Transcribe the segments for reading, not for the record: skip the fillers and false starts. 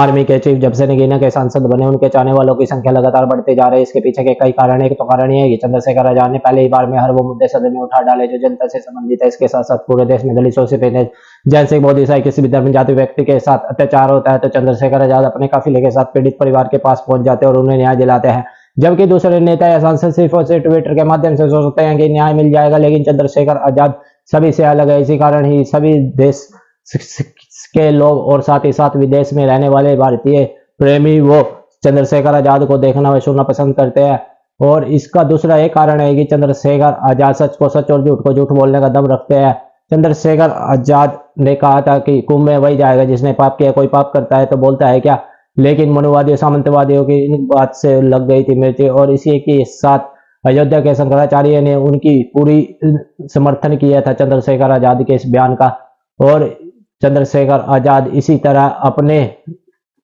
Army के chief जब से नगीना के सांसद बने उनके चाहने वालों की संख्या लगातार बढ़ते जा रही है। इसके पीछे के कई कारण है। एक तो कारण ये है कि चंद्रशेखर आजाद ने पहले ही बार में हर वो मुद्दे सदन में उठा डाले जो जनता से संबंधित है। इसके साथ साथ पूरे देश में दलित शोषित जैन सिख मोदी ईसाई किसी भी धर्म जाति व्यक्ति के साथ अत्याचार होता है तो चंद्रशेखर आजाद अपने काफिले के साथ पीड़ित परिवार के पास पहुंच जाते हैं और उन्हें न्याय दिलाते हैं। जबकि दूसरे नेता या सांसद सिर्फ और सिर्फ ट्विटर के माध्यम से सोचते हैं कि न्याय मिल जाएगा, लेकिन चंद्रशेखर आजाद सभी से अलग है। इसी कारण ही सभी देश के लोग और साथ ही साथ विदेश में रहने वाले भारतीय प्रेमी वो चंद्रशेखर आजाद को देखना व सुनना पसंद करते हैं। और इसका दूसरा एक कारण है कि चंद्रशेखर आजाद सच को सच और झूठ को झूठ बोलने का दम रखते हैं। चंद्रशेखर आजाद ने कहा था कि कुंभ में वही जाएगा जिसने पाप किया। कोई पाप करता है तो बोलता है क्या, लेकिन मनुवादियों सामंतवादियों की इन बात से लग गई थी मिर्ची और इसी के साथ अयोध्या के शंकराचार्य ने उनकी पूरी समर्थन किया था चंद्रशेखर आजाद के इस बयान का। और चंद्रशेखर आजाद इसी तरह अपने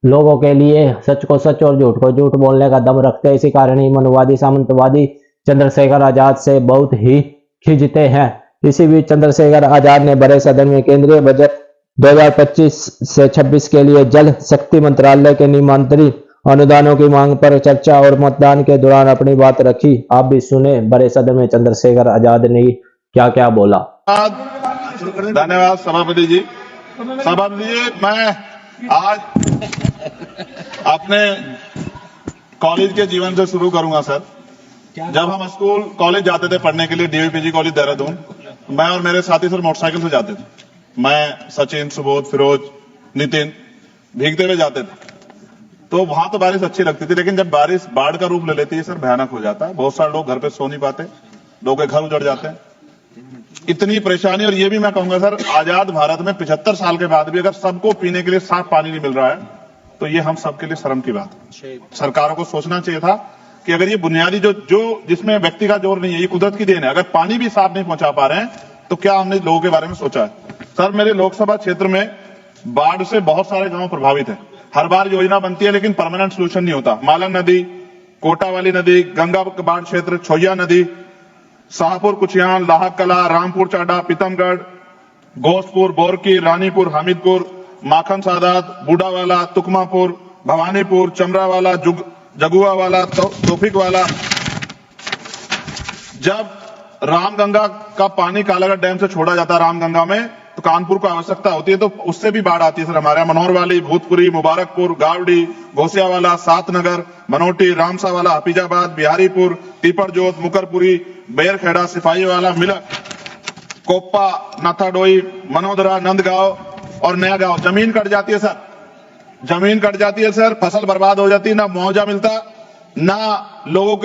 लोगों के लिए सच को सच और झूठ को झूठ बोलने का दम रखते हैं। इसी कारण ही मनुवादी सामंतवादी चंद्रशेखर आजाद से बहुत ही खिंचते हैं। इसी बीच चंद्रशेखर आजाद ने बड़े सदन में केंद्रीय बजट 2025 से 26 के लिए जल शक्ति मंत्रालय के नियमांतरित अनुदानों की मांग पर चर्चा और मतदान के दौरान अपनी बात रखी। आप भी सुने बड़े सदन में चंद्रशेखर आजाद ने क्या क्या बोला। धन्यवाद सभापति जी। सभापति जी, मैं आज अपने कॉलेज के जीवन से शुरू करूंगा सर। जब हम स्कूल कॉलेज जाते थे पढ़ने के लिए डीवीपीजी कॉलेज देहरादून, मैं और मेरे साथी सर मोटरसाइकिल से जाते थे। मैं, सचिन, सुबोध, फिरोज, नितिन भीगते हुए जाते थे। तो वहां तो बारिश अच्छी लगती थी, लेकिन जब बारिश बाढ़ का रूप ले लेती है सर, भयानक हो जाता है। बहुत सारे लोग घर पे सो नहीं पाते, लोगों के घर उजड़ जाते हैं, इतनी परेशानी। और ये भी मैं कहूंगा सर, आजाद भारत में 75 साल के बाद भी अगर सबको पीने के लिए साफ पानी नहीं मिल रहा है तो ये हम सबके लिए शर्म की बात है। सरकारों को सोचना चाहिए था कि अगर ये बुनियादी जो जिसमें व्यक्ति का जोर नहीं है, ये कुदरत की देन है, अगर पानी भी साफ नहीं पहुंचा पा रहे हैं तो क्या हमने लोगों के बारे में सोचा है। सर, मेरे लोकसभा क्षेत्र में बाढ़ से बहुत सारे गांव प्रभावित है। हर बार योजना बनती है लेकिन परमानेंट सोल्यूशन नहीं होता। मालन नदी, कोटा वाली नदी, गंगा बाढ़ क्षेत्र, छोया नदी, शाहपुर कुचियान, लाहक कला, रामपुर चाडा, पीतमगढ़, घोषपुर, बोरकी, रानीपुर, हामिदपुर, माखन सादात, बूढ़ावाला, तुकमापुर, भवानीपुर, चमरावाला, जगुआवाला, तोफिक वाला। जब रामगंगा का पानी कालागढ़ डैम से छोड़ा जाता है रामगंगा में, तो कानपुर को आवश्यकता होती है तो उससे भी बाढ़ आती है सर। हमारे मनोहर वाली, भूतपुरी, मुबारकपुर, गावड़ी, घोसियावाला, सातनगर, मनोटी, रामसावाला, हफीजाबाद, बिहारीपुर, तीपरजोत, मुकरपुरी, बेरखेड़ा, सिपाही वाला, मिलक, कोप्पा, नाथाडोई, मनोदरा, नंदगांव और नया गांव। जमीन कट जाती है सर, जमीन कट जाती है सर, फसल बर्बाद हो जाती है, ना मुआवजा मिलता, ना लोगों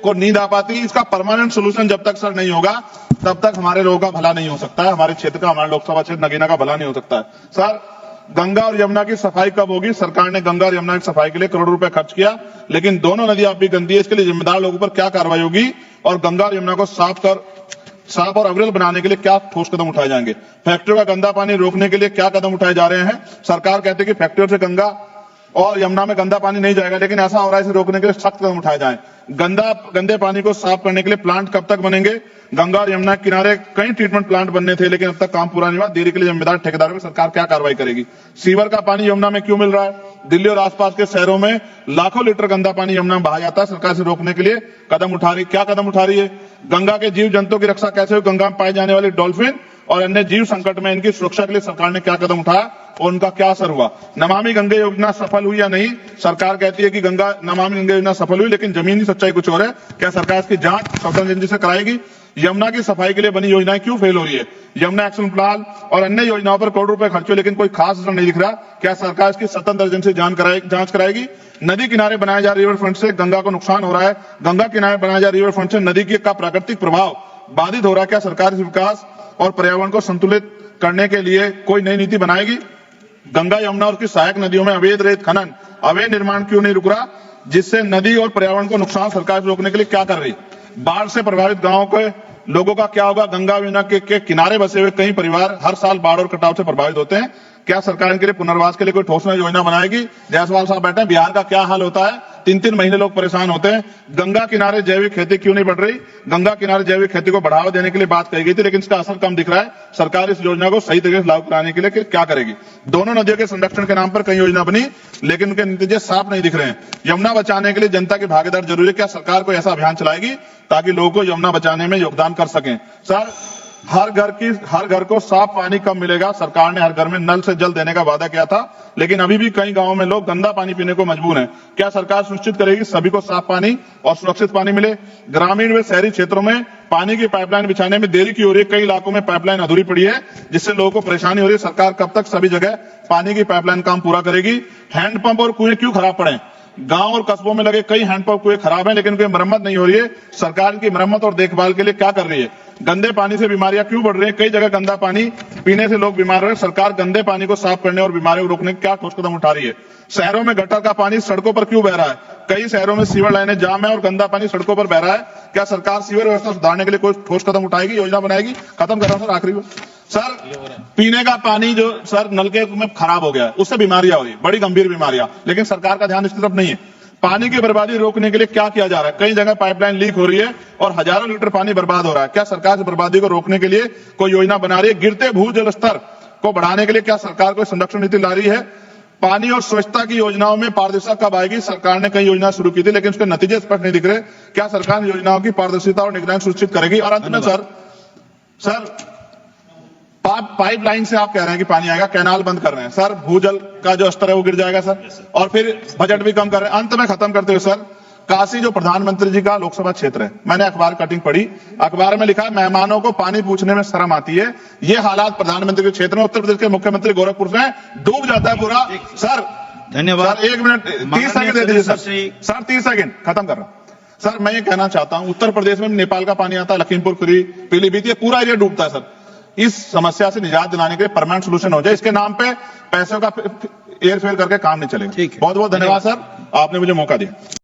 को नींद आ पाती। इसका परमानेंट सोल्यूशन जब तक सर नहीं होगा तब तक हमारे लोगों का भला नहीं हो सकता है, हमारे क्षेत्र का, हमारे लोकसभा क्षेत्र नगीना का भला नहीं हो सकता है। सर, गंगा और यमुना की सफाई कब होगी? सरकार ने गंगा और यमुना की सफाई के लिए करोड़ों रुपए खर्च किया, लेकिन दोनों नदियां अब भी गंदी है। इसके लिए जिम्मेदार लोगों पर क्या कार्रवाई होगी और गंगा और यमुना को साफ और अविरल बनाने के लिए क्या ठोस कदम उठाए जाएंगे? फैक्ट्रियों का गंदा पानी रोकने के लिए क्या कदम उठाए जा रहे हैं? सरकार कहती है कि फैक्ट्रियों से गंगा और यमुना में गंदा पानी नहीं जाएगा, लेकिन ऐसा हो रहा है, इसे रोकने के लिए सख्त कदम उठाए जाएं। गंदे पानी को साफ करने के लिए प्लांट कब तक बनेंगे? गंगा और यमुना के किनारे कई ट्रीटमेंट प्लांट बनने थे, लेकिन अब तक काम पूरा नहीं हुआ। देरी के लिए जिम्मेदार ठेकेदारों पर सरकार क्या कार्रवाई करेगी? सीवर का पानी यमुना में क्यों मिल रहा है? दिल्ली और आसपास के शहरों में लाखों लीटर गंदा पानी यमुना में बहा जाता है। सरकार से रोकने के लिए कदम उठा रही, क्या कदम उठा रही है? गंगा के जीव जंतुओं की रक्षा कैसे हो? गंगा में पाए जाने वाले डॉल्फिन और अन्य जीव संकट में इनकी सुरक्षा के लिए सरकार ने क्या कदम उठाया और उनका क्या असर हुआ? नमामि गंगे योजना सफल हुई या नहीं? सरकार कहती है कि नमामि गंगे योजना सफल हुई, लेकिन जमीनी सच्चाई कुछ और है। क्या सरकार इसकी जांच स्वतंत्र एजेंसी से कराएगी? यमुना की सफाई के लिए बनी योजनाएं क्यों फेल हो रही है? यमुना एक्शन प्लान और अन्य योजनाओं पर करोड़ों रुपए खर्च हुए, लेकिन कोई खास असर नहीं दिख रहा। क्या सरकार इसकी स्वतंत्र एजेंसी जांच कराएगी? नदी किनारे बनाए जा रिवर फ्रंट से गंगा को नुकसान हो रहा है। गंगा किनारे बनाए जा रिवर फ्रंट से नदी का प्राकृतिक प्रभाव बाधित हो रहा है। क्या सरकार इस विकास और पर्यावरण को संतुलित करने के लिए कोई नई नीति बनाएगी? गंगा, यमुना और उसकी सहायक नदियों में अवैध रेत खनन, अवैध निर्माण क्यों नहीं रुक रहा, जिससे नदी और पर्यावरण को नुकसान सरकार रोकने के लिए क्या कर रही? बाढ़ से प्रभावित गांवों के लोगों का क्या होगा? गंगा यमुना के किनारे बसे हुए कई परिवार हर साल बाढ़ और कटाव से प्रभावित होते हैं। क्या सरकार इनके लिए पुनर्वास के लिए कोई ठोस योजना बनाएगी? जायसवाल साहब बैठे हैं, बिहार का क्या हाल होता है, 3-3 महीने लोग परेशान होते हैं। गंगा किनारे जैविक खेती क्यों नहीं बढ़ रही? गंगा किनारे जैविक खेती को बढ़ावा देने के लिए बात कही गई थी, लेकिन इसका असर कम दिख रहा है। सरकार इस योजना को सही तरीके से लागू कराने के लिए क्या करेगी? दोनों नदियों के संरक्षण के नाम पर कई योजना बनी, लेकिन उनके नतीजे साफ नहीं दिख रहे हैं। यमुना बचाने के लिए जनता की भागीदारी जरूरी है। क्या सरकार कोई ऐसा अभियान चलाएगी ताकि लोगों को यमुना बचाने में योगदान कर सकें? सर, हर घर को साफ पानी कब मिलेगा? सरकार ने हर घर में नल से जल देने का वादा किया था, लेकिन अभी भी कई गांवों में लोग गंदा पानी पीने को मजबूर हैं। क्या सरकार सुनिश्चित करेगी सभी को साफ पानी और सुरक्षित पानी मिले? ग्रामीण व शहरी क्षेत्रों में पानी की पाइपलाइन बिछाने में देरी क्यों हो रही है? कई इलाकों में पाइपलाइन अधूरी पड़ी है, जिससे लोगों को परेशानी हो रही है। सरकार कब तक सभी जगह पानी की पाइपलाइन काम पूरा करेगी? हैंडपंप और कुएं क्यों खराब पड़े? गांव और कस्बों में लगे कई हैंडपंप कुएं खराब हैं, लेकिन कोई मरम्मत नहीं हो रही है। सरकार की मरम्मत और देखभाल के लिए क्या कर रही है? गंदे पानी से बीमारियां क्यों बढ़ रही हैं? कई जगह गंदा पानी पीने से लोग बीमार हो रहे हैं। सरकार गंदे पानी को साफ करने और बीमारियों को रोकने के क्या ठोस कदम उठा रही है? शहरों में गटर का पानी सड़कों पर क्यों बह रहा है? कई शहरों में सीवर लाइनें जाम है और गंदा पानी सड़कों पर बह रहा है। क्या सरकार सीवर व्यवस्था सुधारने के लिए कोई ठोस कदम उठाएगी, योजना बनाएगी? खत्म कर रहा हूं सर, आखिरी में। सर, पीने का पानी जो सर नलके में खराब हो गया है, उससे बीमारियां हो रही है, बड़ी गंभीर बीमारियां, लेकिन सरकार का ध्यान इस तरफ नहीं है। पानी की बर्बादी रोकने के लिए क्या किया जा रहा है? कई जगह पाइपलाइन लीक हो रही है और हजारों लीटर पानी बर्बाद हो रहा है। क्या सरकार इस बर्बादी को रोकने के लिए कोई योजना बना रही है? गिरते भूजल स्तर को बढ़ाने के लिए क्या सरकार कोई संरक्षण नीति ला रही है? पानी और स्वच्छता की योजनाओं में पारदर्शिता कब आएगी? सरकार ने कई योजना शुरू की थी, लेकिन उसके नतीजे स्पष्ट नहीं दिख रहे। क्या सरकार योजनाओं की पारदर्शिता और निगरानी सुनिश्चित करेगी? और अंत में सर पाइपलाइन से आप कह रहे हैं कि पानी आएगा, कैनाल बंद कर रहे हैं सर, भूजल का जो स्तर है वो गिर जाएगा सर, और फिर बजट भी कम कर रहे हैं। अंत में खत्म करते हुए सर, काशी जो प्रधानमंत्री जी का लोकसभा क्षेत्र है, मैंने अखबार कटिंग पढ़ी, अखबार में लिखा है मेहमानों को पानी पूछने में शर्म आती है। ये हालात प्रधानमंत्री के क्षेत्र में, उत्तर प्रदेश के मुख्यमंत्री गोरखपुर से डूब जाता है पूरा। सर धन्यवाद। सर 1 मिनट 30 सेकंड दे दीजिए सर 30 सेकंड खत्म कर रहा हूं। सर मैं ये कहना चाहता हूं, उत्तर प्रदेश में नेपाल का पानी आता है, लखीमपुर खीरी, पीलीभीत, ये पूरा एरिया डूबता है सर। इस समस्या से निजात दिलाने के लिए परमानेंट सोल्यूशन हो जाए। इसके नाम पे पैसों का हेर फेर करके काम नहीं चलेगा। बहुत बहुत धन्यवाद सर, आपने मुझे मौका दिया।